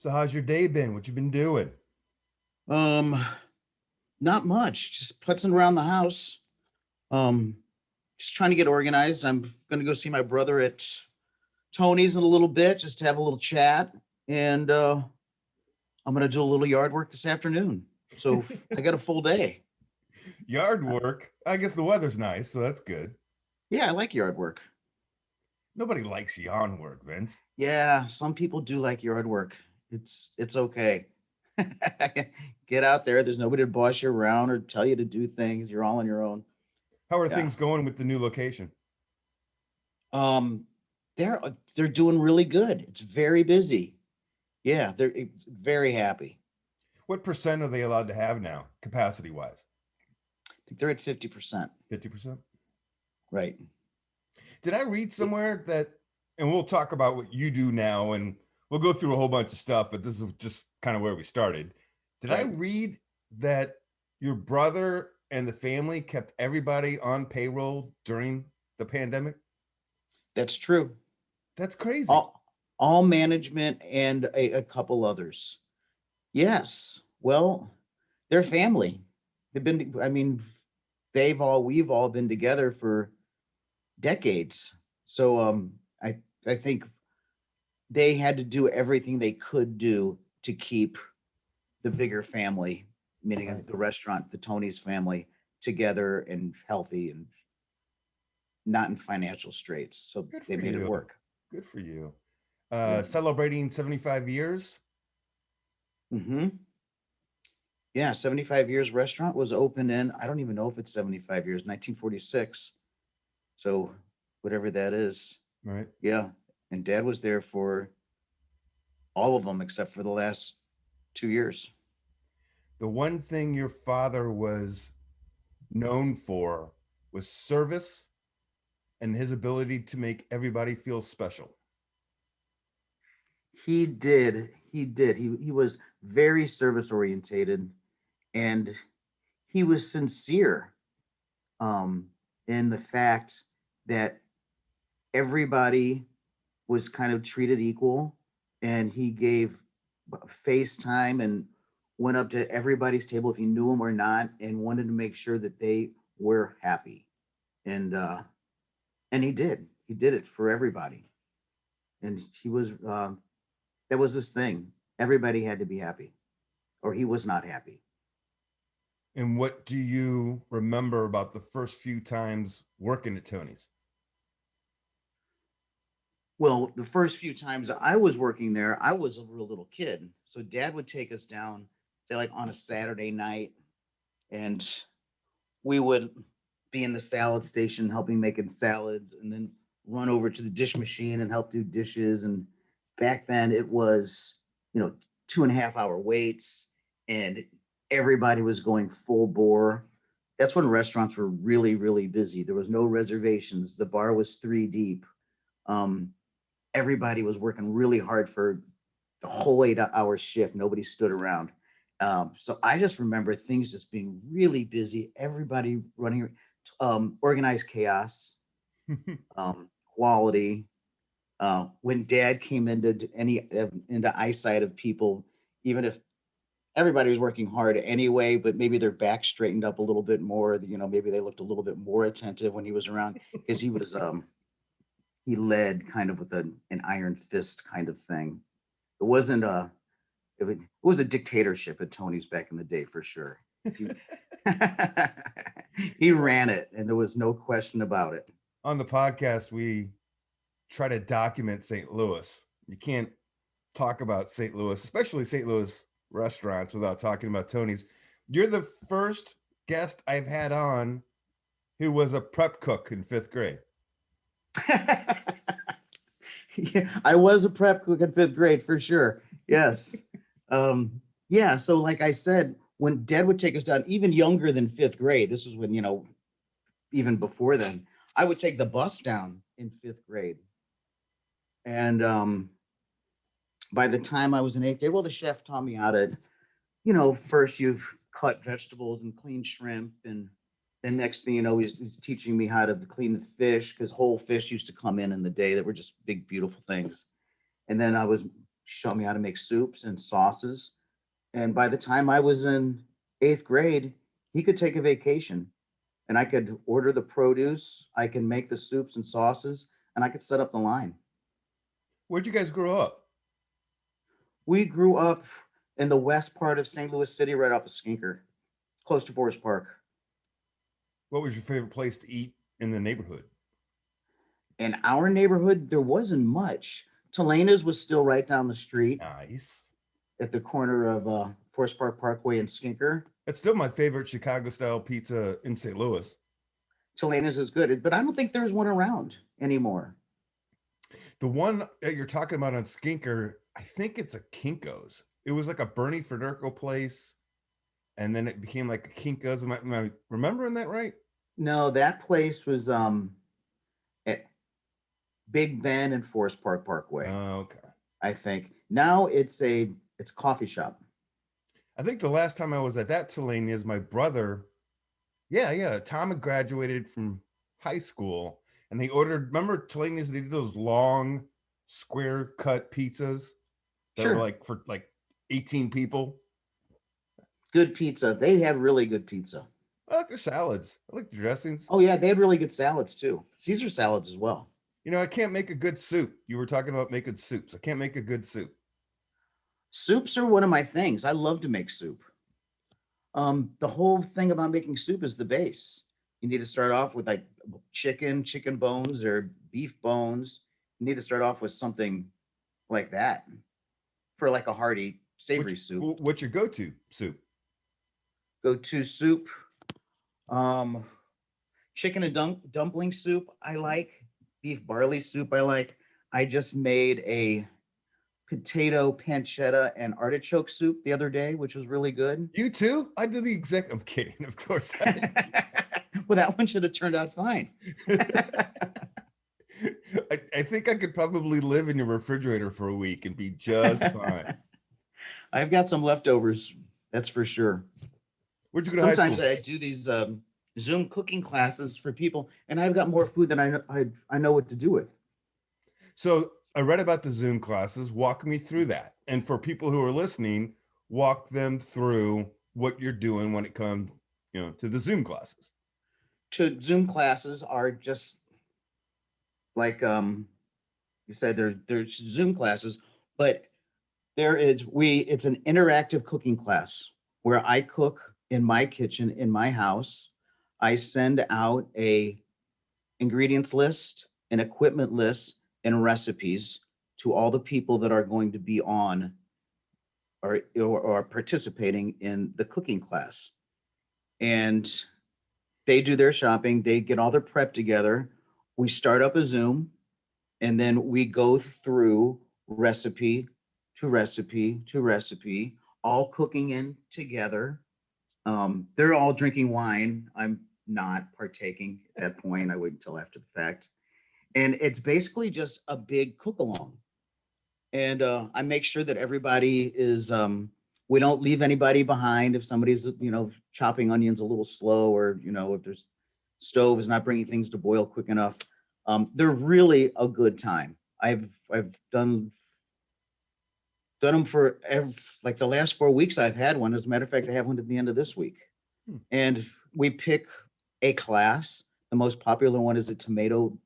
So how's your day been? What you been doing? Um, Not much. Just putzing around the house. Um, just trying to get organized. I'm gonna go see my brother at Tony's in a little bit, just to have a little chat. And I'm gonna do a little yard work this afternoon. So I got a full day. Yard Uh, work. I guess the weather's nice, so that's good. Yeah, I like yard work. Nobody likes yard work, Vince. Yeah, some people do like yard work. It's okay. Get out there. There's nobody to boss you around or tell you to do things. You're all on your own. How are Yeah. things going with the new location? Um, they're doing really good. It's very busy. Yeah, they're very happy. What percent are they allowed to have now, capacity wise? I think they're at 50%. 50%? Right. Did I read Y- somewhere that, and we'll talk about what you do now, and we'll go through a whole bunch of stuff, but this is just kind of where we started. Did I Right. read that your brother and the family kept everybody on payroll during the pandemic? That's true. That's crazy. All management and a couple others. Yes. Well, they're family. They've been, I mean, we've all been together for decades. So I think they had to do everything they could do to keep the bigger family, meaning Right. the restaurant, the Tony's family, together and healthy and not in financial straits. So Good they for made it you. work. Good for you. Yeah. Celebrating 75 years. Hmm. Yeah. 75 years restaurant was open in, I don't even know if it's 75 years, 1946. So whatever that is. Right. Yeah. And dad was there for all of them except for the last 2 years. The one thing your father was known for was service and his ability to make everybody feel special. He did. He did. He was very service orientated and he was sincere um, in the fact that everybody was kind of treated equal, and he gave FaceTime and went up to everybody's table if he knew them or not, and wanted to make sure that they were happy. And he did. He did it for everybody, and he was that was this thing. Everybody had to be happy, or he was not happy. And what do you remember about the first few times working at Tony's? Well, the first few times I was working there, I was a real little kid. So dad would take us down, say like on a Saturday night, and we would be in the salad station helping making salads and then run over to the dish machine and help do dishes. And back then it was, you know, 2.5 hour waits and everybody was going full bore. That's when restaurants were really, really busy. There was no reservations. The bar was three deep. Um, Everybody was working really hard for the whole 8 hour shift. Nobody stood around. So I just remember things just being really busy, everybody running, organized chaos, quality. When dad came into eyesight of people, even if everybody was working hard anyway, but maybe their back straightened up a little bit more, maybe they looked a little bit more attentive when he was around because he led kind of with an iron fist kind of thing. It wasn't a it was a dictatorship at Tony's back in the day for sure. He, he ran it, and there was no question about it. On the podcast, we try to document St. Louis. You can't talk about St. Louis, especially St. Louis restaurants, without talking about Tony's. You're the first guest I've had on who was a prep cook in fifth grade. Yeah, I was a prep cook in fifth grade for sure. Yes. Yeah. So, like I said, when Dad would take us down, even younger than fifth grade, this was when even before then, I would take the bus down in fifth grade, and by the time I was in eighth grade, well, the chef taught me how to, first you cut vegetables and clean shrimp. And then next thing you know, he's teaching me how to clean the fish because whole fish used to come in the day that were just big, beautiful things. And then I was showed me how to make soups and sauces. And by the time I was in 8th grade, he could take a vacation and I could order the produce, I can make the soups and sauces, and I could set up the line. Where'd you guys grow up? We grew up in the west part of St. Louis City, right off of Skinker, close to Forest Park. What was your favorite place to eat in the neighborhood? In our neighborhood, there wasn't much. Telena's was still right down the street Nice. at the corner of Forest Park Parkway and Skinker. It's still my favorite Chicago style pizza in St. Louis. Telena's is good, but I don't think there's one around anymore. The one that you're talking about on Skinker, I think it's a Kinko's. It was like a Bernie Federico place, and then it became like a Kinko's. Am I remembering that right? No, that place was at Big Ben and Forest Park Parkway, Oh, okay. I think. Now it's a coffee shop. I think the last time I was at that Telena's, my brother, yeah, Tom had graduated from high school, and they ordered. Remember Telena's? They did those long, square cut pizzas that were Sure. like for like 18 people. Good pizza. They had really good pizza. I like their salads. I like the dressings. Oh yeah, they had really good salads too. Caesar salads as well. I can't make a good soup. You were talking about making soups. I can't make a good soup. Soups are one of my things. I love to make soup. The whole thing about making soup is the base. You need to start off with like chicken bones or beef bones. You need to start off with something like that for like a hearty, savory soup. What's your go-to soup? Go to soup. Um, Chicken and dumpling soup. I like beef barley soup. I like. I just made a potato pancetta and artichoke soup the other day, which was really good. You too? I did the exact. I'm kidding, of course. Well, that one should have turned out fine. I think I could probably live in your refrigerator for a week and be just fine. I've got some leftovers, that's for sure. Where'd you go to high Sometimes school? I do these Zoom cooking classes for people, and I've got more food than I know what to do with. So I read about the Zoom classes. Walk me through that. And for people who are listening, walk them through what you're doing when it comes, to the Zoom classes. To Zoom classes are just like you said, there's Zoom classes, but it's an interactive cooking class where I cook in my kitchen in my house. I send out a ingredients list, an equipment list, and recipes to all the people that are going to be on or participating in the cooking class. And they do their shopping, they get all their prep together. We start up a Zoom, and then we go through recipe to recipe to recipe, all cooking in together. They're all drinking wine. I'm not partaking at that point. I wait until after the fact. And it's basically just a big cook along. And I make sure that everybody is, we don't leave anybody behind. If somebody's, chopping onions a little slow, or, if there's stove is not bringing things to boil quick enough, they're really a good time. I've done them for like the last 4 weeks. I've had one. As a matter of fact, I have one at the end of this week. And we pick a class. The most popular one is a tomato.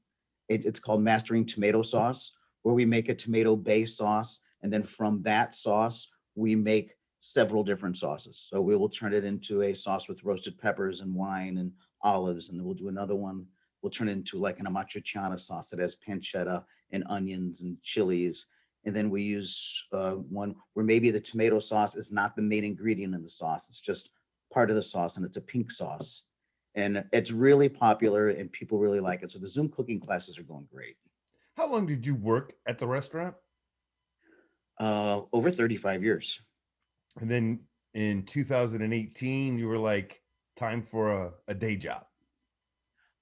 It's called Mastering Tomato Sauce, where we make a tomato-based sauce, and then from that sauce, we make several different sauces. So we will turn it into a sauce with roasted peppers and wine and olives, and then we'll do another one. We'll turn it into like an amatriciana sauce that has pancetta and onions and chilies. And then we use one where maybe the tomato sauce is not the main ingredient in the sauce. It's just part of the sauce, and it's a pink sauce. And it's really popular, and people really like it. So the Zoom cooking classes are going great. How long did you work at the restaurant? Over 35 years. And then in 2018, you were like, time for a day job.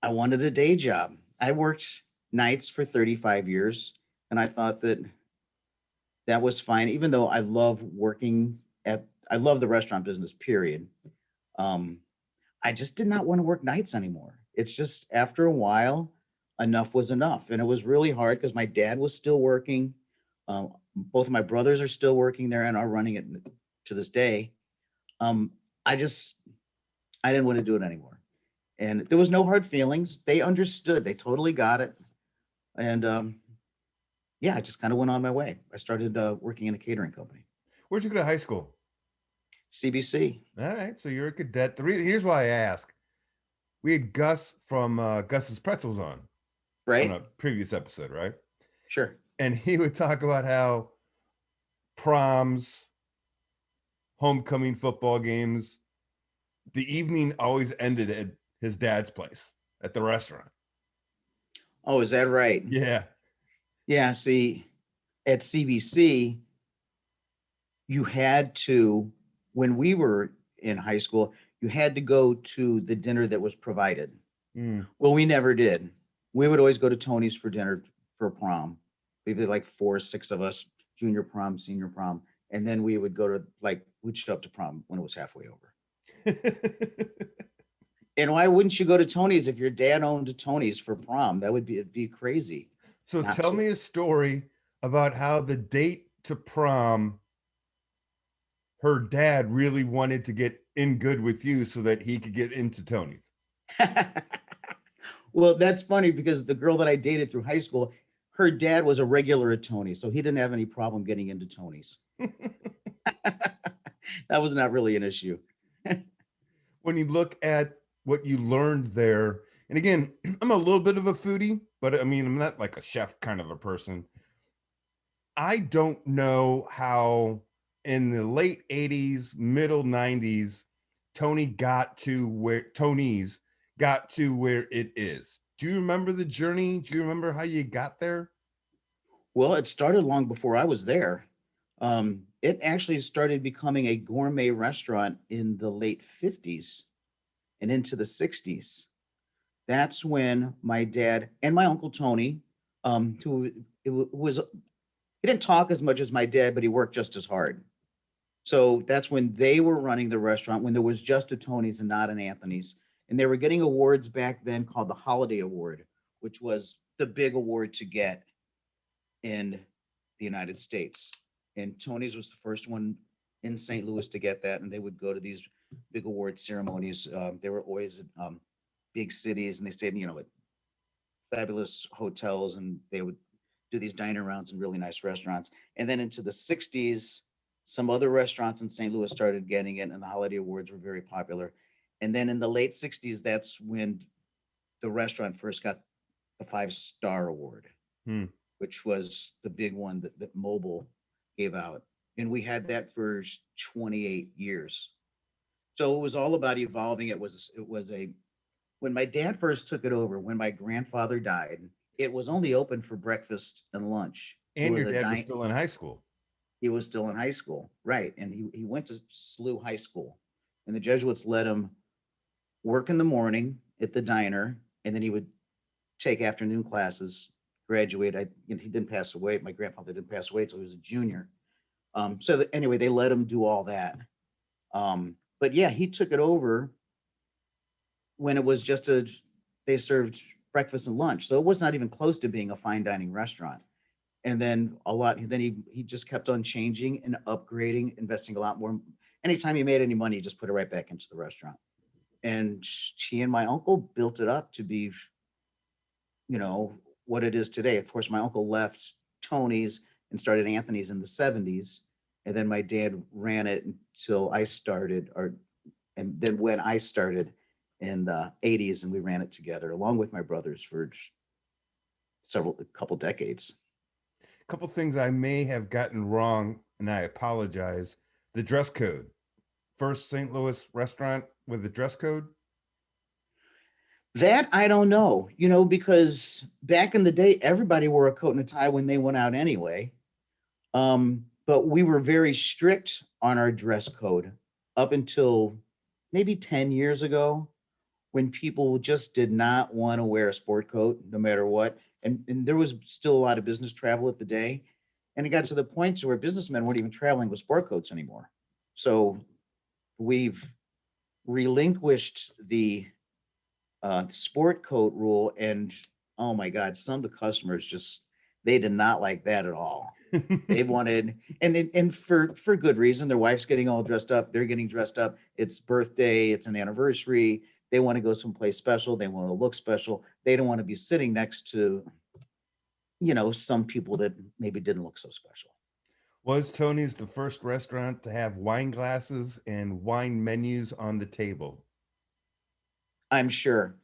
I wanted a day job. I worked nights for 35 years, and I thought that was fine, even though I love I love the restaurant business, period. I just did not want to work nights anymore. It's just after a while, enough was enough. And it was really hard because my dad was still working. Both of my brothers are still working there and are running it to this day. Um, I just I didn't want to do it anymore, and there was no hard feelings. They understood. They totally got it, and yeah, I just kind of went on my way. I started working in a catering company, Where'd you go to high school? CBC, All right, so you're a cadet. Here's why I ask. We had Gus from Gus's Pretzels on right? a previous episode, right? Sure. And he would talk about how proms, homecoming football games, the evening always ended at his dad's place at the restaurant. Oh, is that right? Yeah. Yeah. See, at CBC, you had to, when we were in high school, you had to go to the dinner that was provided. Mm. Well, we never did. We would always go to Tony's for dinner for prom. We'd be like 4 or 6 of us, junior prom, senior prom. And then we would go to we'd show up to prom when it was halfway over. And why wouldn't you go to Tony's if your dad owned a Tony's for prom? That would be crazy So not tell to. me a story about how the date to prom, her dad really wanted to get in good with you so that he could get into Tony's. Well, that's funny because the girl that I dated through high school, her dad was a regular at Tony's, so he didn't have any problem getting into Tony's. That was not really an issue. When you look at what you learned there, and again, I'm a little bit of a foodie, but I mean, I'm not like a chef kind of a person. I don't know how in the late 80s, middle 90s, Tony's got to where it is. Do you remember the journey? Do you remember how you got there? Well, it started long before I was there. It actually started becoming a gourmet restaurant in the late 50s and into the 60s. That's when my dad and my uncle Tony, who was, he didn't talk as much as my dad, but he worked just as hard. So that's when they were running the restaurant, when there was just a Tony's and not an Anthony's. And they were getting awards back then called the Holiday Award, which was the big award to get in the United States. And Tony's was the first one in St. Louis to get that. And they would go to these big award ceremonies. They were always at big cities, and they stayed, at fabulous hotels, and they would do these diner rounds in really nice restaurants. And then into the 60s, some other restaurants in St. Louis started getting it, and the holiday awards were very popular. And then in the late 60s, that's when the restaurant first got the 5-star award, Hmm. which was the big one that Mobile gave out. And we had that for 28 years. So it was all about evolving. It was a when my dad first took it over, when my grandfather died, it was only open for breakfast and lunch. There And was your a dad was dine. still in high school. He was still in high school, right? And he went to SLU High School, and the Jesuits let him work in the morning at the diner, and then he would take afternoon classes. Graduate. He didn't pass away. My grandfather didn't pass away until he was a junior. Anyway, they let him do all that. But yeah, he took it over when it was just they served breakfast and lunch. So it was not even close to being a fine dining restaurant. And then he just kept on changing and upgrading, investing a lot more. Anytime he made any money, he just put it right back into the restaurant. And he and my uncle built it up to be, what it is today. Of course, my uncle left Tony's and started Anthony's in the 70s. And then my dad ran it until I started, and then when I started in the 80s, and we ran it together along with my brothers for a couple decades. A couple things I may have gotten wrong, and I apologize. The dress code. First St. Louis restaurant with the dress code. That I don't know, because back in the day, everybody wore a coat and a tie when they went out anyway. But we were very strict on our dress code up until maybe 10 years ago, when people just did not want to wear a sport coat no matter what. And there was still a lot of business travel at the day. And it got to the point to where businessmen weren't even traveling with sport coats anymore. So we've relinquished the sport coat rule. And oh my God, some of the customers they did not like that at all. They wanted, and for good reason. Their wife's getting all dressed up. They're getting dressed up. It's birthday. It's an anniversary. They want to go someplace special. They want to look special. They don't want to be sitting next to, some people that maybe didn't look so special. Was Tony's the first restaurant to have wine glasses and wine menus on the table? I'm sure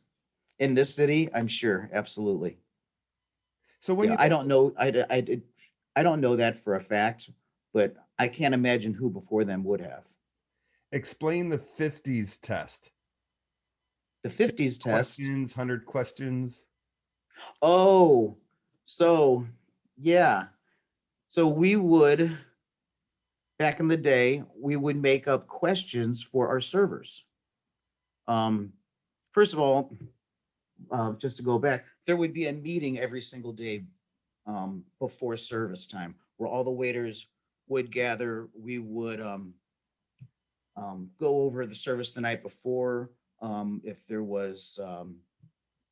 in this city, I'm sure, absolutely. So when you I don't know. I don't know that for a fact, but I can't imagine who before them would have. explain the 50s test, The 50s test. questions, 100 questions. Oh, so yeah. So we would, back in the day, we would make up questions for our servers. Um, First of all, just to go back, there would be a meeting every single day before service time where all the waiters would gather. We would go over the service the night before. If there was,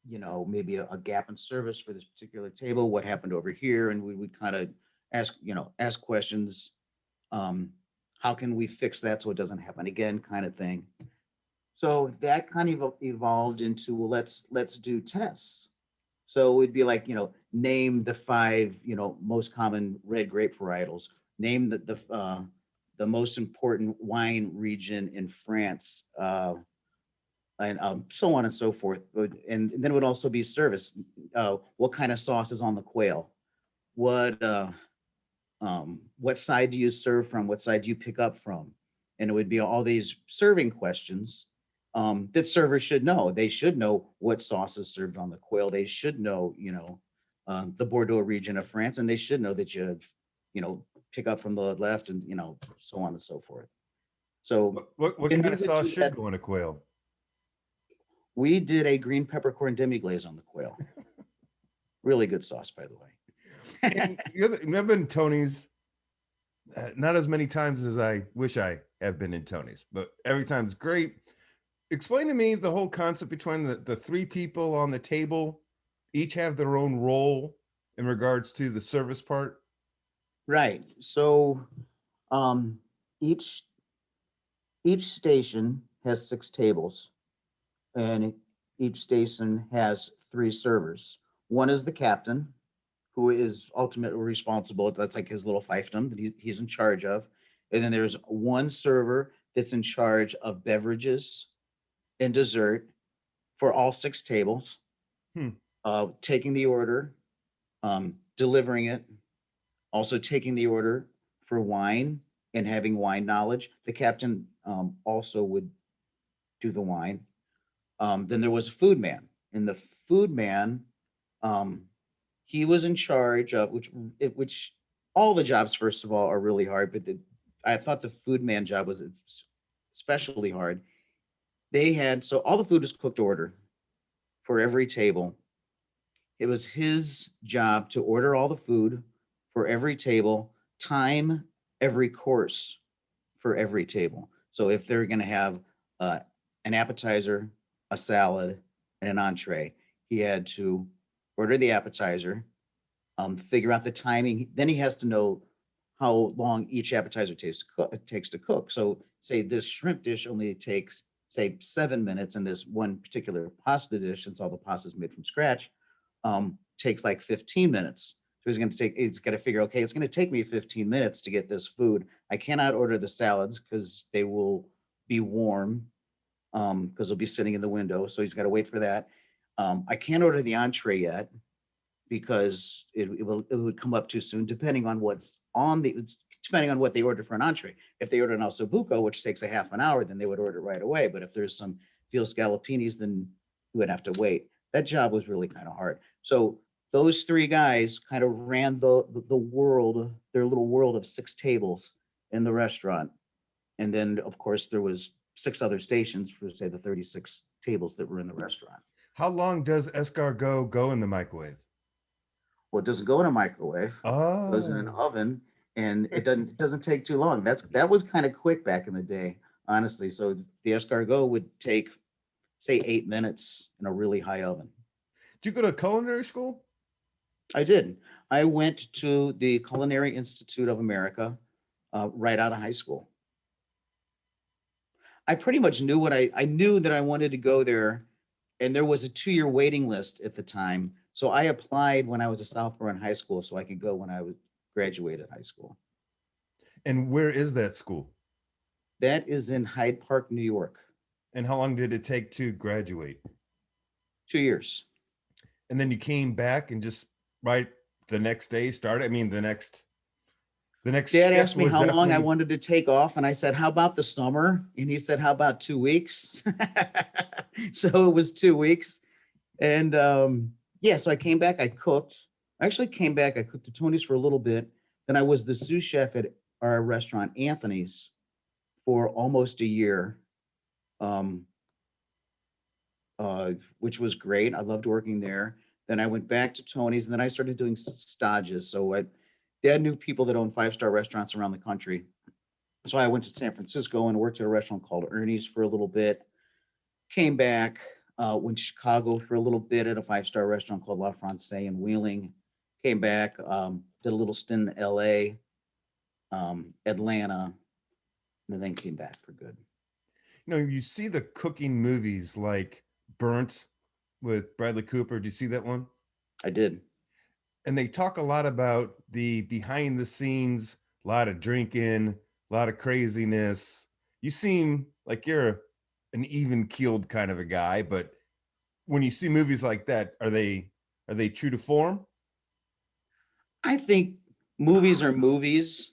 maybe a gap in service for this particular table, what happened over here, and we would kind of ask questions. Um, how can we fix that so it doesn't happen again, kind of thing. So that kind of evolved into, well, let's do tests. So it'd be like, name the five, most common red grape varietals. Name the most important wine region in France, and so on and so forth. And then it would also be service. What kind of sauce is on the quail? What what side do you serve from? What side do you pick up from? And it would be all these serving questions that servers should know. They should know what sauce is served on the quail. They should know, the Bordeaux region of France, and they should know that you know, pick up from the left, and so on and so forth. So, What and kind we of would sauce do should that. go in a quail? We did a green peppercorn demi glaze on the quail. Really good sauce, by the way. And I've been Tony's not as many times as I wish I have been in Tony's, but every time's great. Explain to me the whole concept between the three people on the table, each have their own role in regards to the service part. Right. So, um, each each station has 6 tables, and each station has 3 servers. One is the captain, who is ultimately responsible. That's like his little fiefdom that he's in charge of. And then there's one server that's in charge of beverages and dessert for all 6 tables, Hmm. taking the order, delivering it, also taking the order for wine and having wine knowledge. The captain also would do the wine. Then there was a food man, and the food man, um, he was in charge of which all the jobs, first of all, are really hard, but I thought the food man job was especially hard. They had, so all the food was cooked to order for every table. It was his job to order all the food for every table, time every course for every table. So if they're going to have uh, an appetizer, a salad, and an entree, he had to order the appetizer, figure out the timing. Then he has to know how long each appetizer takes to cook. So, say this shrimp dish only takes, say, 7 minutes, and this one particular pasta dish, since all the pasta is made from scratch, takes like 15 minutes. So he's got to figure, okay, it's going to take me 15 minutes to get this food. I cannot order the salads because they will be warm, because they'll be sitting in the window. So he's got to wait for that. I can't order the entree yet because it would come up too soon, depending on depending on what they order for an entree. If they order an ossobuco, which takes a half an hour, then they would order it right away. But if there's some veal scallopinis, then you would have to wait. That job was really kind of hard. So those 3 guys kind of ran the world, their little world of 6 tables in the restaurant. And then, of course, there was 6 other stations for, say, the 36 tables that were in the restaurant. How long does escargot go in the microwave? Well, it doesn't go in a microwave. It goes in an Oh, oven, and it doesn't take too long. That was kind of quick back in the day, honestly. So the escargot would take, say, 8 minutes in a really high oven. did you go to culinary school? I did. I went to the Culinary Institute of America right out of high school. I pretty much knew I knew that I wanted to go there, and there was a 2-year waiting list at the time. So I applied when I was a sophomore in high school, so I could go when I was graduated high school. And where is that school? That is in Hyde Park, New York. And how long did it take to graduate? 2 years. And then you came back and just right the next day started. I mean, the next Dad shift asked me was how that long when I you, wanted to take off, and I said, "How about the summer?" And he said, "How about 2 weeks?" So it was 2 weeks, and yeah, so I came back. I cooked. I actually came back. I cooked at Tony's for a little bit. Then I was the sous chef at our restaurant, Anthony's, for almost a year, um, which was great. I loved working there. Then I went back to Tony's, and then I started doing stages. So Dad knew people that own five-star restaurants around the country. So I went to San Francisco and worked at a restaurant called Ernie's for a little bit. Came back, went to Chicago for a little bit at a five-star restaurant called La Francais in Wheeling. Came back, did a little stint in LA, Atlanta, and then came back for good. you see the cooking movies like Burnt with Bradley Cooper. Do you see that one? I did. And they talk a lot about the behind the scenes, a lot of drinking, a lot of craziness. You seem like you're an even keeled kind of a guy, but when you see movies like that, are they true to form? I think movies are movies,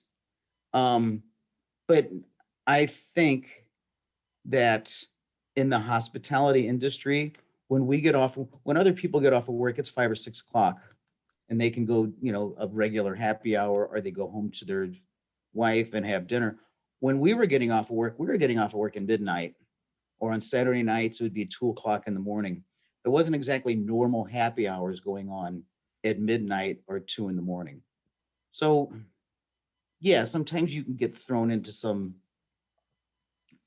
um, but I think that in the hospitality industry, when other people get off of work, it's 5 or 6 o'clock, and they can go, a regular happy hour, or they go home to their wife and have dinner. When we were getting off of work, we were getting off of work at midnight, or on Saturday nights, it would be 2 o'clock in the morning. There wasn't exactly normal happy hours going on at midnight or 2 in the morning. So, yeah, sometimes you can get thrown into some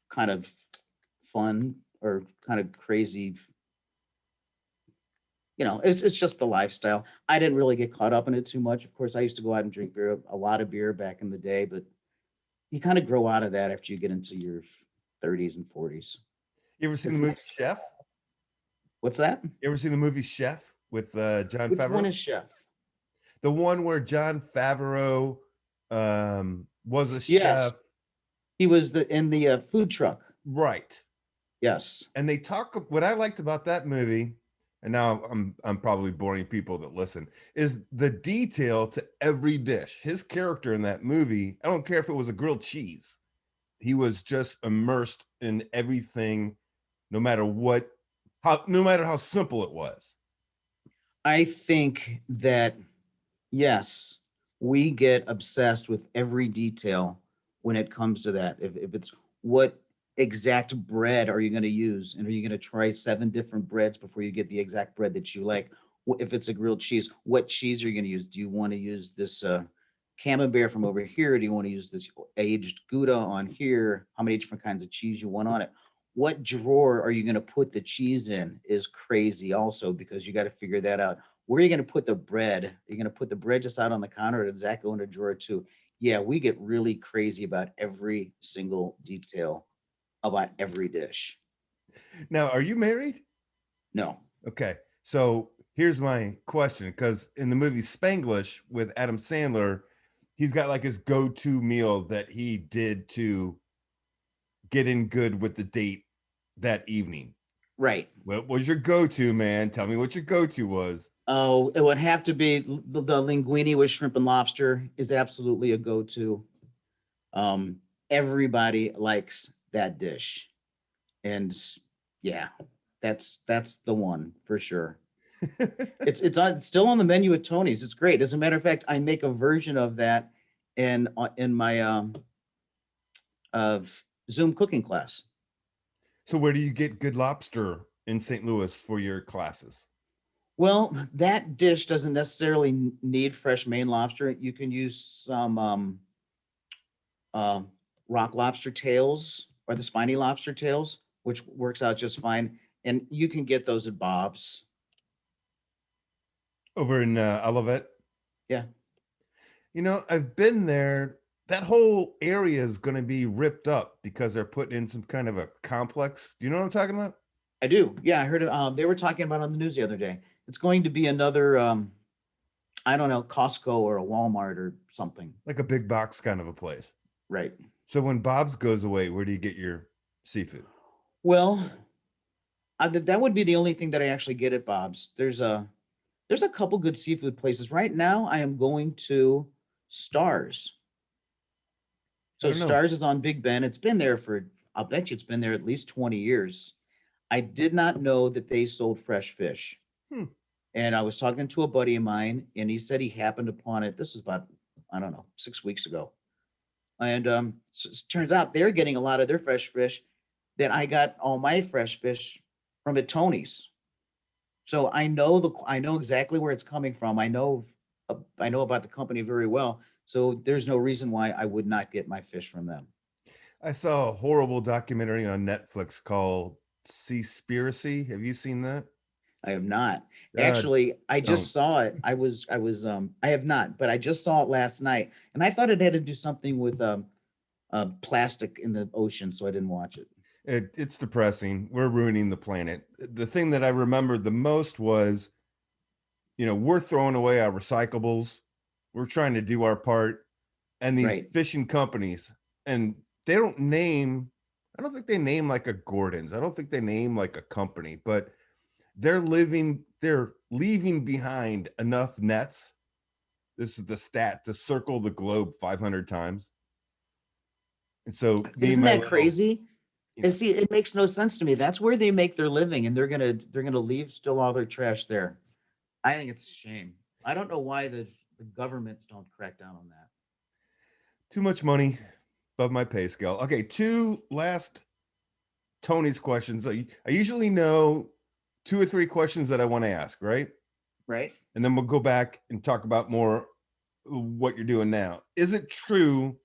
kind of fun or kind of crazy. It's just the lifestyle. I didn't really get caught up in it too much. Of course, I used to go out and drink beer, a lot of beer back in the day, but you kind of grow out of that after you get into your 30s and 40s. You ever It's, seen the it's movie nice. Chef? What's that? You ever seen the movie Chef with John Which one Favreau? is Chef? The one where John Favreau was a Yes, chef, he was in the food truck. right? Yes. And they talk. What I liked about that movie, and now I'm probably boring people that listen, is the detail to every dish. His character in that movie, I don't care if it was a grilled cheese, he was just immersed in everything, no matter what, no matter how simple it was. I think that, yes, we get obsessed with every detail when it comes to that. If it's what exact bread are you going to use? And are you going to try 7 different breads before you get the exact bread that you like? If it's a grilled cheese, what cheese are you going to use? Do you want to use this camembert from over here? Do you want to use this aged Gouda on here? How many different kinds of cheese you want on it? What drawer are you going to put the cheese in is crazy also, because you got to figure that out. Where are you going to put the bread? Are you going to put the bread just out on the counter, or does that go in a drawer too? Yeah, we get really crazy about every single detail about every dish. Now, are you married? No. Okay, so here's my question, because in the movie Spanglish with Adam Sandler, he's got like his go-to meal that he did to get in good with the date that evening. Right. What was your go-to, man? Tell me what your go-to was. Oh, it would have to be the linguine with shrimp and lobster is absolutely a go-to. Um, Everybody likes that dish. And yeah, that's the one for sure. It's still on the menu at Tony's. It's great. As a matter of fact, I make a version of that in my of Zoom cooking class. So where do you get good lobster in St. Louis for your classes? Well, that dish doesn't necessarily need fresh Maine lobster. You can use some uh, rock lobster tails or the spiny lobster tails, which works out just fine. And you can get those at Bob's. Over in Olivet? Yeah. I've been there. That whole area is going to be ripped up because they're putting in some kind of a complex. Do you know what I'm talking about? I do. Yeah, I heard it. They were talking about it on the news the other day. It's going to be another, I don't know, Costco or a Walmart or something. Like a big box kind of a place. Right. So when Bob's goes away, where do you get your seafood? Well, that would be the only thing that I actually get at Bob's. There's a couple good seafood places. Right now, I am going to Stars. I So don't know. Stars is on Big Ben. It's been there for, I'll bet you it's been there at least 20 years. I did not know that they sold fresh fish. Hmm. And I was talking to a buddy of mine, and he said he happened upon it. This is about, I don't know, 6 weeks ago. And so it turns out they're getting a lot of their fresh fish that I got all my fresh fish from at Tony's. So I know exactly where it's coming from. I know about the company very well. So there's no reason why I would not get my fish from them. I saw a horrible documentary on Netflix called Seaspiracy. Have you seen that? I have not. Uh, Actually, I don't. just saw it. I have not, but I just saw it last night, and I thought it had to do something with plastic in the ocean, so I didn't watch it. It's depressing. We're ruining the planet. The thing that I remembered the most was, we're throwing away our recyclables. We're trying to do our part. And these Right. fishing companies, and they don't name, I don't think they name like a Gordon's. I don't think they name like a company, but they're leaving behind enough nets. This is the stat to circle the globe 500 times. And so me and Isn't my that little, crazy? you And know, see, it makes no sense to me. That's where they make their living, and they're gonna leave still all their trash there. I think it's a shame. I don't know why the governments don't crack down on that. too much money above my pay scale. Okay, two last Tony's questions. I usually know two or three questions that I want to ask, right? Right? And then we'll go back and talk about more what you're doing now. Is it true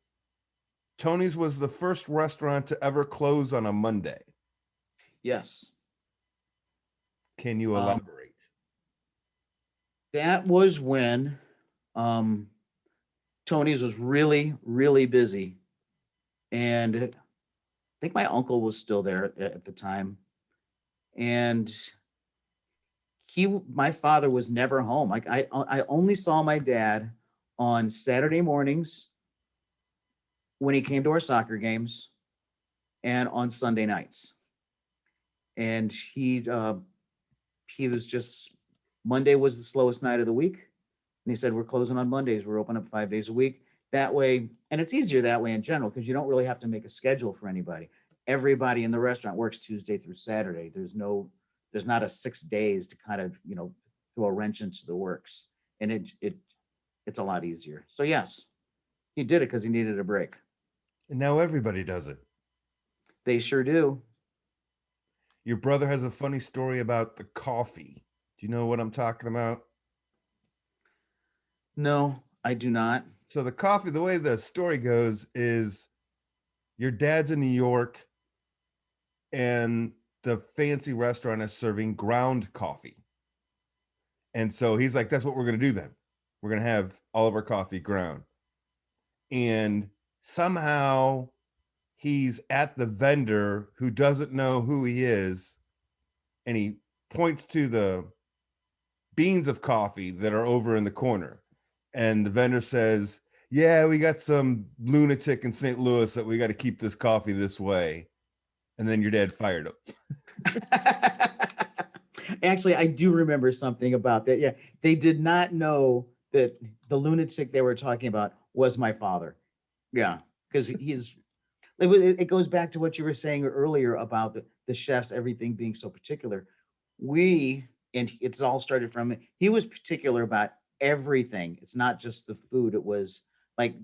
Tony's was the first restaurant to ever close on a Monday? Yes. Can you Um, elaborate? that was when um, Tony's was really, really busy, and I think my uncle was still there at the time, and my father was never home. Like I only saw my dad on Saturday mornings when he came to our soccer games and on Sunday nights. And he was just Monday was the slowest night of the week. And he said, we're closing on Mondays. We're open up 5 days a week. That way, and it's easier that way in general because you don't really have to make a schedule for anybody. Everybody in the restaurant works Tuesday through Saturday. There's not a 6 days to kind of, throw a wrench into the works. And it's a lot easier. So yes, he did it because he needed a break. And now everybody does it. They sure do. Your brother has a funny story about the coffee. Do you know what I'm talking about? No, I do not. So the coffee, the way the story goes is your dad's in New York and the fancy restaurant is serving ground coffee. And so he's like, that's what we're going to do then. We're going to have all of our coffee ground. And somehow he's at the vendor who doesn't know who he is. And he points to the beans of coffee that are over in the corner. And the vendor says, yeah, we got some lunatic in St. Louis that we got to keep this coffee this way. And then your dad fired him. Actually, I do remember something about that. Yeah, they did not know that the lunatic they were talking about was my father. Yeah, because it goes back to what you were saying earlier about the chefs, everything being so particular. We, and it's all started from, he was particular about everything. It's not just the food. It was like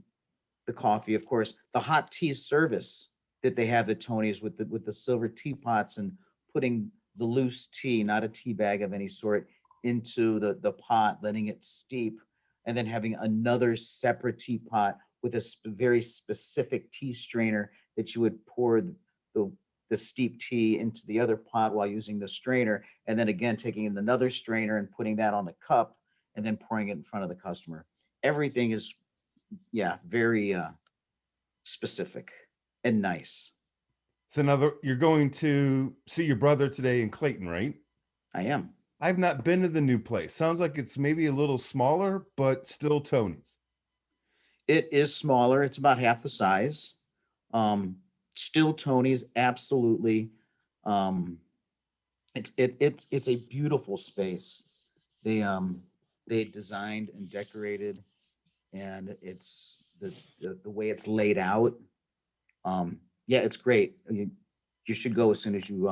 the coffee, of course, the hot tea service that they have at Tony's with the silver teapots and putting the loose tea, not a tea bag of any sort, into the pot, letting it steep, and then having another separate teapot with a very specific tea strainer that you would pour the the steep tea into the other pot while using the strainer, and then again taking in another strainer and putting that on the cup and then pouring it in front of the customer. everything is, yeah, very specific and nice. So now you're going to see your brother today in Clayton, right? I am. I've not been to the new place. Sounds like it's maybe a little smaller, but still Tony's. It is smaller. It's about half the size. Um, Still Tony's, absolutely. Um, it's a beautiful space. They designed and decorated, and it's the way it's laid out. Yeah, it's great. You should go as soon as you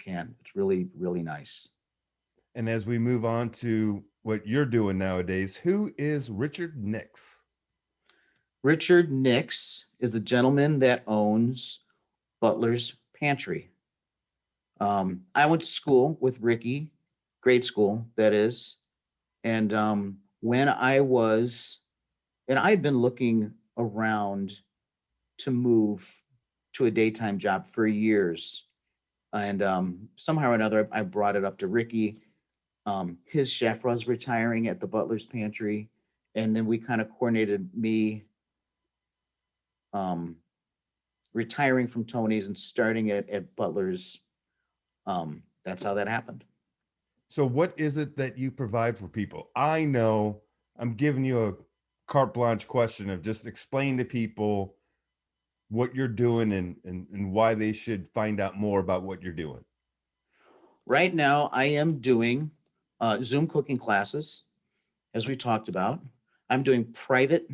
can. It's really nice. And as we move on to what you're doing nowadays, who is Richard Nix? Richard Nix is the gentleman that owns Butler's Pantry. I went to school with Ricky, grade school, that is. And when I was, and I had been looking around to move to a daytime job for years. And somehow or another, I brought it up to Ricky. His chef was retiring at the Butler's Pantry. And then we kind of coordinated me um, retiring from Tony's and starting at Butler's. That's how that happened. So, what is it that you provide for people? I know I'm giving you a carte blanche question of just explain to people what you're doing and why they should find out more about what you're doing. Right now, I am doing Zoom cooking classes, as we talked about. I'm doing private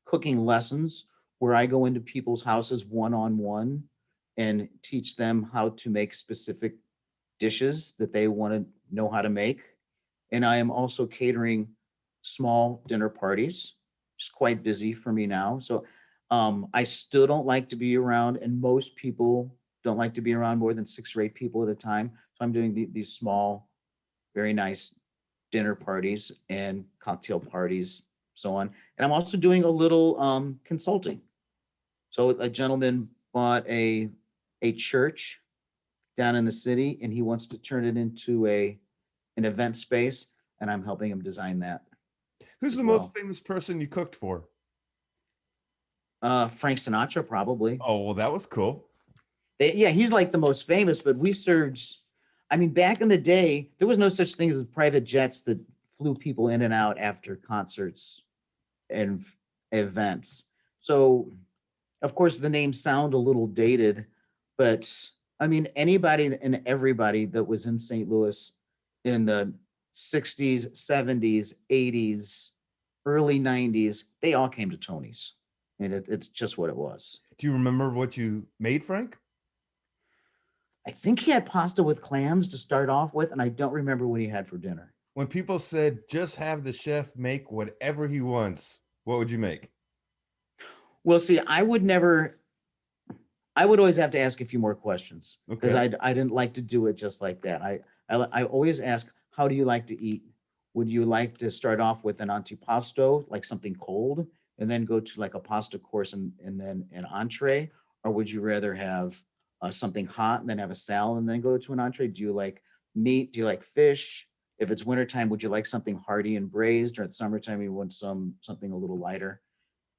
cooking lessons where I go into people's houses one on one and teach them how to make specific dishes that they want to know how to make. And I am also catering small dinner parties. It's quite busy for me now. So I still don't like to be around, and most people don't like to be around more than 6 or 8 people at a time. So I'm doing these small, very nice dinner parties and cocktail parties, so on. And I'm also doing a little consulting. So a gentleman bought a church down in the city, and he wants to turn it into a an event space, and I'm helping him design that Who's as the most well. famous person you cooked for? Frank Sinatra, probably. Oh, well, that was cool. Yeah, he's like the most famous, but we served. I mean, back in the day, there was no such thing as private jets that flew people in and out after concerts and events. So, of course, the names sound a little dated, but I mean, anybody and everybody that was in St. Louis in the 60s, 70s, 80s, early 90s, they all came to Tony's. And it's just what it was. Do you remember what you made, Frank? I think he had pasta with clams to start off with, and I don't remember what he had for dinner. When people said just have the chef make whatever he wants, what would you make? Well, see, I would always have to ask a few more questions because Okay. I didn't like to do it just like that. I always ask, how do you like to eat? Would you like to start off with an antipasto, like something cold, and then go to like a pasta course and then an entree? Or would you rather have something hot and then have a salad and then go to an entree? Do you like meat? Do you like fish? If it's wintertime, would you like something hearty and braised? Or at summertime, you want something a little lighter?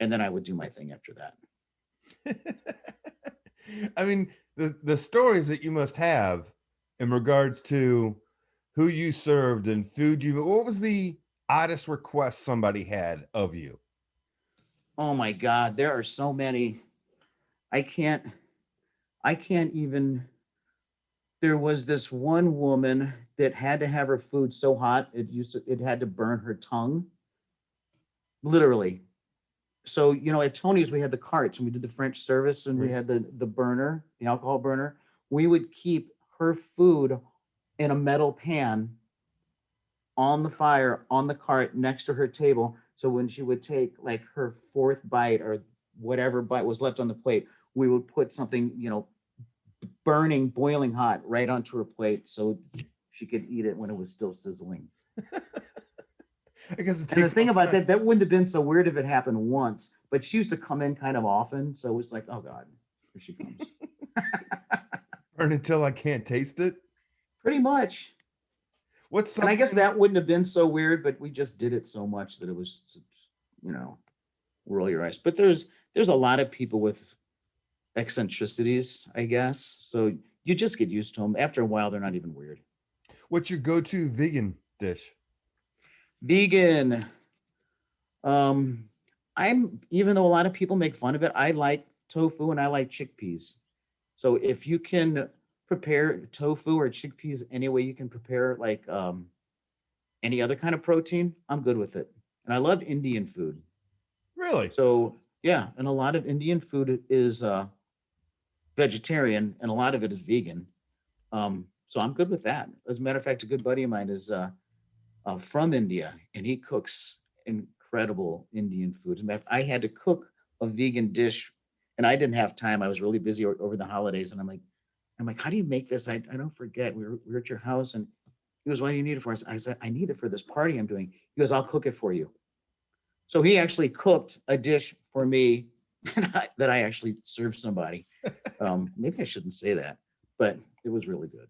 And then I would do my thing after that. I mean, the stories that you must have in regards to who you served and food you. What was the oddest request somebody had of you? Oh my God, there are so many. I can't I can't even. There was this one woman that had to have her food so hot it had to burn her tongue, literally. So at Tony's we had the carts and we did the French service and we Right. had the burner, the alcohol burner. We would keep her food in a metal pan on the fire on the cart next to her table. So when she would take like her fourth bite or whatever bite was left on the plate, we would put something, burning, boiling hot right onto her plate so she could eat it when it was still sizzling. I guess it And the takes thing all about time. that wouldn't have been so weird if it happened once, but she used to come in kind of often. So it was like, oh God, here she comes. Burn until I can't taste it. Pretty much. What's And I guess something? that wouldn't have been so weird, but we just did it so much that it was, you know, roll your eyes. But there's a lot of people with eccentricities, I guess. So you just get used to them. After a while, they're not even weird. What's your go-to vegan dish? Vegan. Um, I'm even though a lot of people make fun of it, I like tofu and I like chickpeas. So if you can prepare tofu or chickpeas any way you can prepare like any other kind of protein, I'm good with it. And I love Indian food. Really? So yeah, and a lot of Indian food is vegetarian and a lot of it is vegan. So I'm good with that. As a matter of fact, a good buddy of mine is from India, and he cooks incredible Indian foods. I had to cook a vegan dish, and I didn't have time. I was really busy over the holidays, and I'm like, how do you make this? I don't forget. We were at your house, and he goes, "Why do you need it for us?" I said, "I need it for this party I'm doing." He goes, "I'll cook it for you." So he actually cooked a dish for me that I actually served somebody. Maybe I shouldn't say that, but it was really good.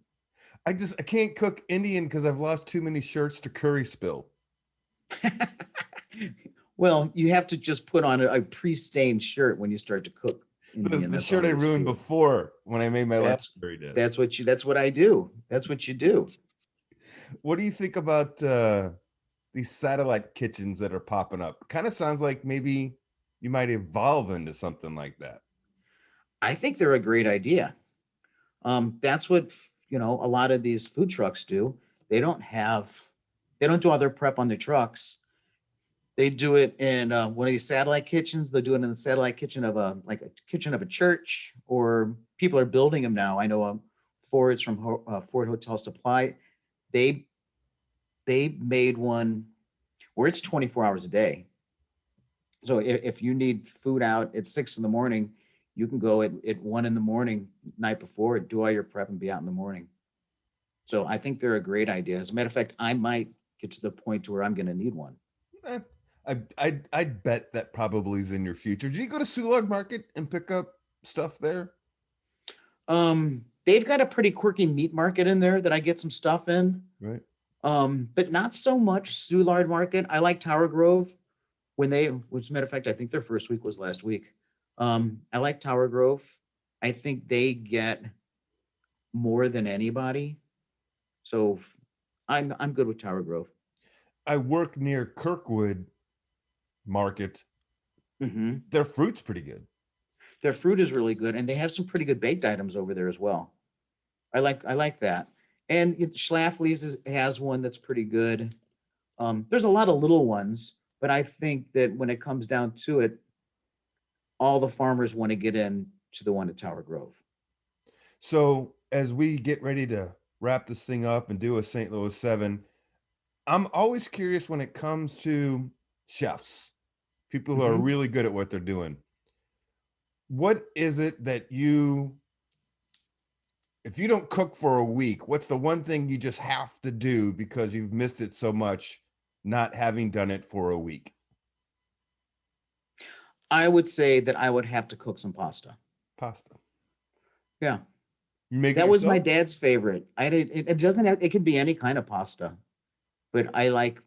I can't cook Indian because I've lost too many shirts to curry spill. Well, you have to just put on a pre-stained shirt when you start to cook Indian. The That's all shirt I there is ruined to it. before when I made my last That's curry dish. that's what I do. That's what you do. What do you think about these satellite kitchens that are popping up? Kind of sounds like maybe you might evolve into something like that. I think they're a great idea. That's what a lot of these food trucks do. They don't have they don't do all their prep on their trucks. They do it in one of these satellite kitchens. They do it in the satellite kitchen of a kitchen of a church, or people are building them now. I know Ford's from Ford Hotel Supply. They they made one where it's 24 hours a day. So if you need food out at 6 in the morning, you can go at 1 in the morning, night before, do all your prep and be out in the morning. So I think they're a great idea. As a matter of fact, I might get to the point to where I'm going to need one. Eh, I'd bet that probably is in your future. Did you go to Soulard Market and pick up stuff there? They've got a pretty quirky meat market in there that I get some stuff in. Right. But not so much Soulard Market. I like Tower Grove which as a matter of fact, I think their first week was last week. I like Tower Grove. I think they get more than anybody. So I'm good with Tower Grove. I work near Kirkwood Market. Hmm. Their fruit's pretty good. Their fruit is really good, and they have some pretty good baked items over there as well. I like that. And Schlafly's has one that's pretty good. There's a lot of little ones, but I think that when it comes down to it, all the farmers want to get in to the one at Tower Grove. So as we get ready to wrap this thing up and do a St. Louis 7, I'm always curious when it comes to chefs, people who are Hmm. really good at what they're doing. What is it that if you don't cook for a week, what's the one thing you just have to do because you've missed it so much, not having done it for a week? I would say that I would have to cook some pasta. Pasta. Yeah, You make it that was my yourself? dad's favorite. I did. It doesn't have. It could be any kind of pasta, but I like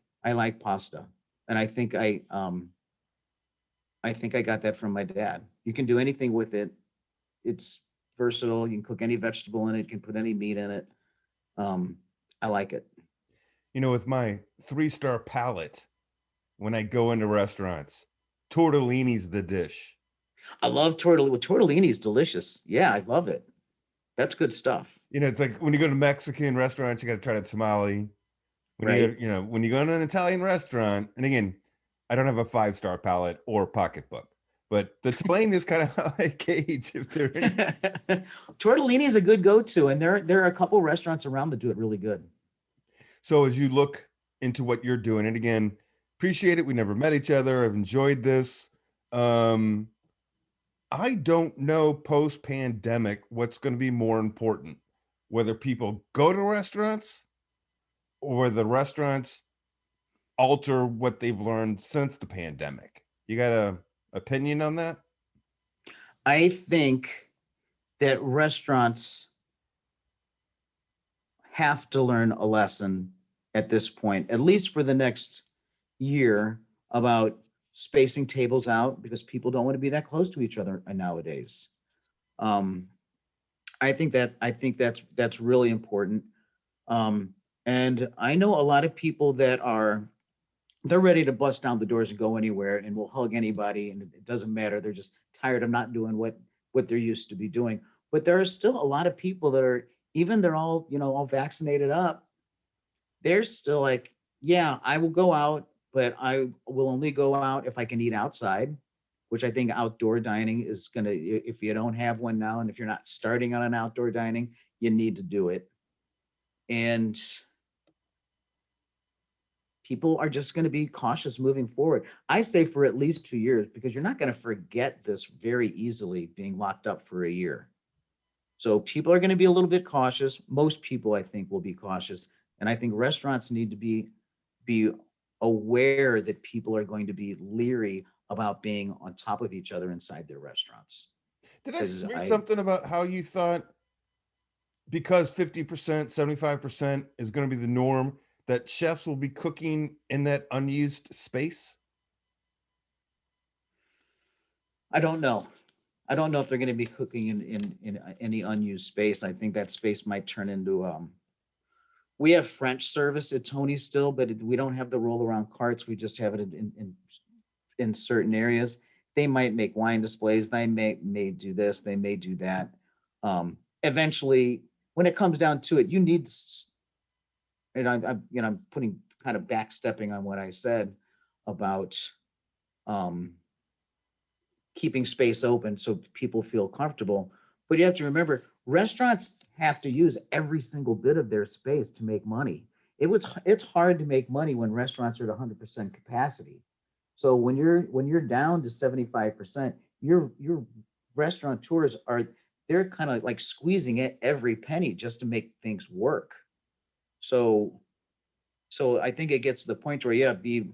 pasta, and I think I got that from my dad. You can do anything with it. It's versatile. You can cook any vegetable in it. You can put any meat in it. Um, I like it. With my 3-star palate, when I go into restaurants, tortellini's the dish. I love tortellini. Well, tortellini is delicious. Yeah, I love it. That's good stuff. It's like when you go to Mexican restaurants, you got to try the tamale. Right. When you go to an Italian restaurant, and again, I don't have a 5-star palate or pocketbook, but the Tulane is kind of how I gauge if they're any. Tortellini is a good go-to, and there are a couple restaurants around that do it really good. So as you look into what you're doing, and again, appreciate it. We never met each other. I've enjoyed this. Um, I don't know post-pandemic what's going to be more important, whether people go to restaurants or the restaurants alter what they've learned since the pandemic. You got a opinion on that? I think that restaurants have to learn a lesson at this point, at least for the next year, about spacing tables out because people don't want to be that close to each other nowadays. Um, I think that's really important. Um, and I know a lot of people that are they're ready to bust down the doors and go anywhere and will hug anybody, and it doesn't matter. They're just tired of not doing what they're used to be doing. But there are still a lot of people that are, even they're all, all vaccinated up, they're still like, yeah, I will go out, but I will only go out if I can eat outside, which I think outdoor dining is gonna, if you don't have one now, and if you're not starting on an outdoor dining, you need to do it. And people are just going to be cautious moving forward. I say for at least 2 years, because you're not going to forget this very easily, being locked up for a year. So people are going to be a little bit cautious. Most people, I think, will be cautious. And I think restaurants need to be aware that people are going to be leery about being on top of each other inside their restaurants. Did I Because read I something about how you thought because 50%, 75% is going to be the norm, that chefs will be cooking in that unused space? I don't know. I don't know if they're going to be cooking in any unused space. I think that space might turn into we have French service at Tony's still, but we don't have the roll around carts. We just have it in certain areas. They might make wine displays. They may do this. They may do that. Eventually, when it comes down to it, you need. And I'm putting kind of backstepping on what I said about um, keeping space open so people feel comfortable. But you have to remember, restaurants have to use every single bit of their space to make money. It's hard to make money when restaurants are at 100% capacity. So when you're down to 75%, your restaurateurs are, they're kind of like squeezing it every penny just to make things work. So so I think it gets to the point where, yeah, be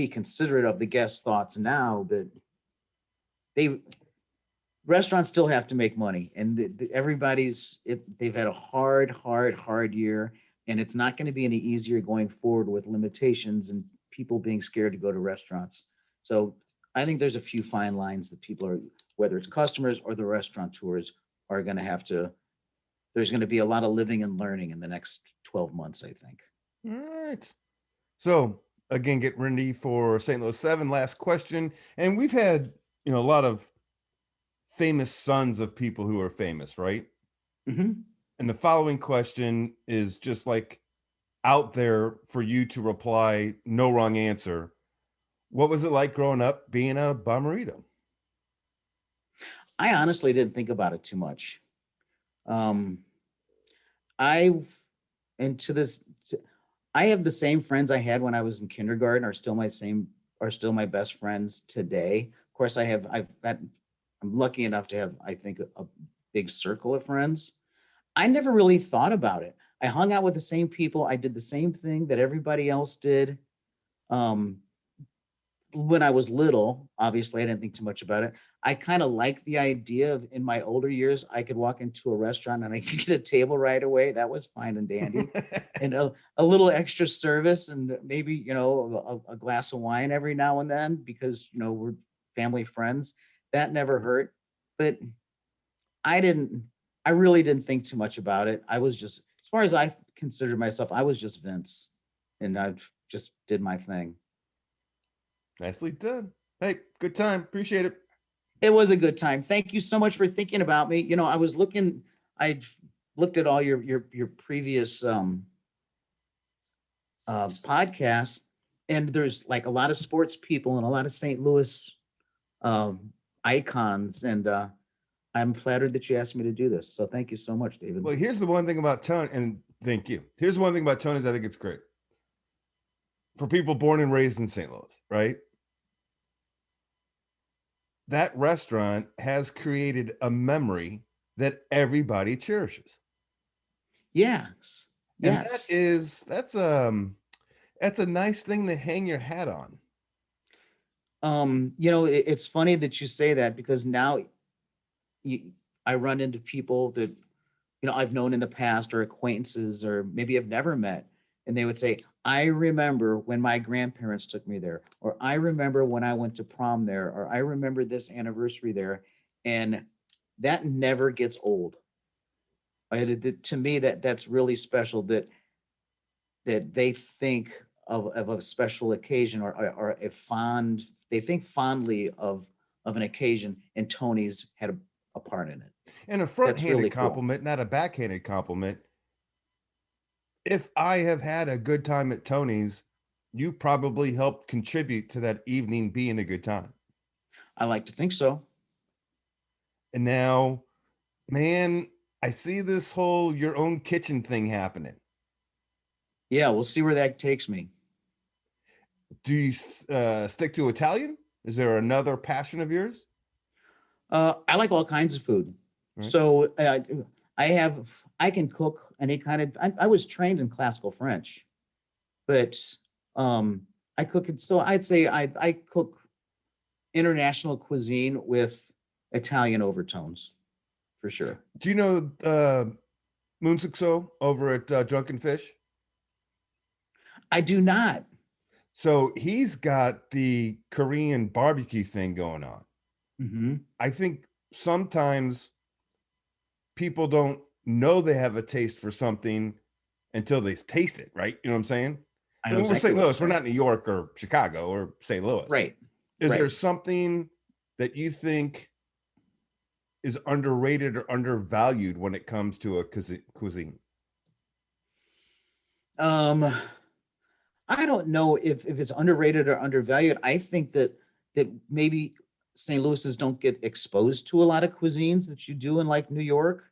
considerate of the guests' thoughts now, but they restaurants still have to make money, and they've had a hard year, and it's not going to be any easier going forward with limitations and people being scared to go to restaurants. So I think there's a few fine lines that people are, whether it's customers or the restaurateurs, are going to have to. There's going to be a lot of living and learning in the next 12 months, I think. All right. So again, get ready for St. Louis 7. Last question. And we've had, a lot of famous sons of people who are famous, right? Mm-hmm. And the following question is just like out there for you to reply, no wrong answer. What was it like growing up being a Bommarito? I honestly didn't think about it too much. Um, I and to this, I have the same friends I had when I was in kindergarten are still my best friends today. Of course, I'm lucky enough to have, I think, a big circle of friends. I never really thought about it. I hung out with the same people. I did the same thing that everybody else did. Um, when I was little, obviously, I didn't think too much about it. I kind of like the idea of, in my older years, I could walk into a restaurant and I could get a table right away. That was fine and dandy. And a little extra service, and maybe, a glass of wine every now and then, because, we're family friends. That never hurt. But I didn't, I really didn't think too much about it. I was just, as far as I considered myself, I was just Vince, and I just did my thing. Nicely done. Hey, good time. Appreciate it. It was a good time. Thank you so much for thinking about me. I looked at all your previous podcasts, and there's like a lot of sports people and a lot of St. Louis um, icons, and I'm flattered that you asked me to do this. So thank you so much, David. Well, here's the one thing about Tony, and thank you. Here's one thing about Tony's, I think it's great. For people born and raised in St. Louis, right? That restaurant has created a memory that everybody cherishes. Yes, And yes. that's a nice thing to hang your hat on. It's funny that you say that, because now you, I run into people that I've known in the past, or acquaintances, or maybe I've never met, and they would say, I remember when my grandparents took me there, or I remember when I went to prom there, or I remember this anniversary there, and that never gets old. To me, that's really special that they think of a special occasion or a fond, they think fondly of an occasion, and Tony's had a part in it. And a That's front-handed really cool. compliment, not a backhanded compliment. If I have had a good time at Tony's, you probably helped contribute to that evening being a good time. I like to think so. And now, man, I see this whole your own kitchen thing happening. Yeah, we'll see where that takes me. Do you stick to Italian? Is there another passion of yours? I like all kinds of food. Right. So I have, I can cook any kind of, I was trained in classical French, but um, I cook it. So I'd say I cook international cuisine with Italian overtones for sure. Do you know Moonsukso over at Drunken Fish? I do not. So he's got the Korean barbecue thing going on. Mm-hmm. I think sometimes people don't know they have a taste for something until they taste it, right? You know what I'm saying? I know And we're exactly St. what you're Louis, we're saying. not New York or Chicago or St. Louis. Right. Is there Right. something that you think is underrated or undervalued when it comes to a cuisine? Um, I don't know if it's underrated or undervalued. I think that maybe St. Louis's don't get exposed to a lot of cuisines that you do in like New York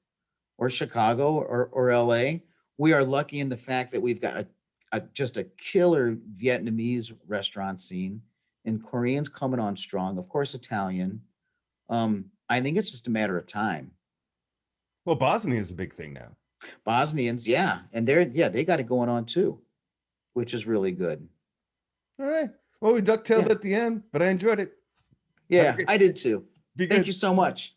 or Chicago or LA. We are lucky in the fact that we've got a just a killer Vietnamese restaurant scene, and Koreans coming on strong. Of course, Italian. I think it's just a matter of time. Well, Bosnia is a big thing now. Bosnians, yeah, and they got it going on too, which is really good. All right. Well, we ducktailed Yeah, at the end, but I enjoyed it. Have a yeah, good I did too. be Thank good. you so much.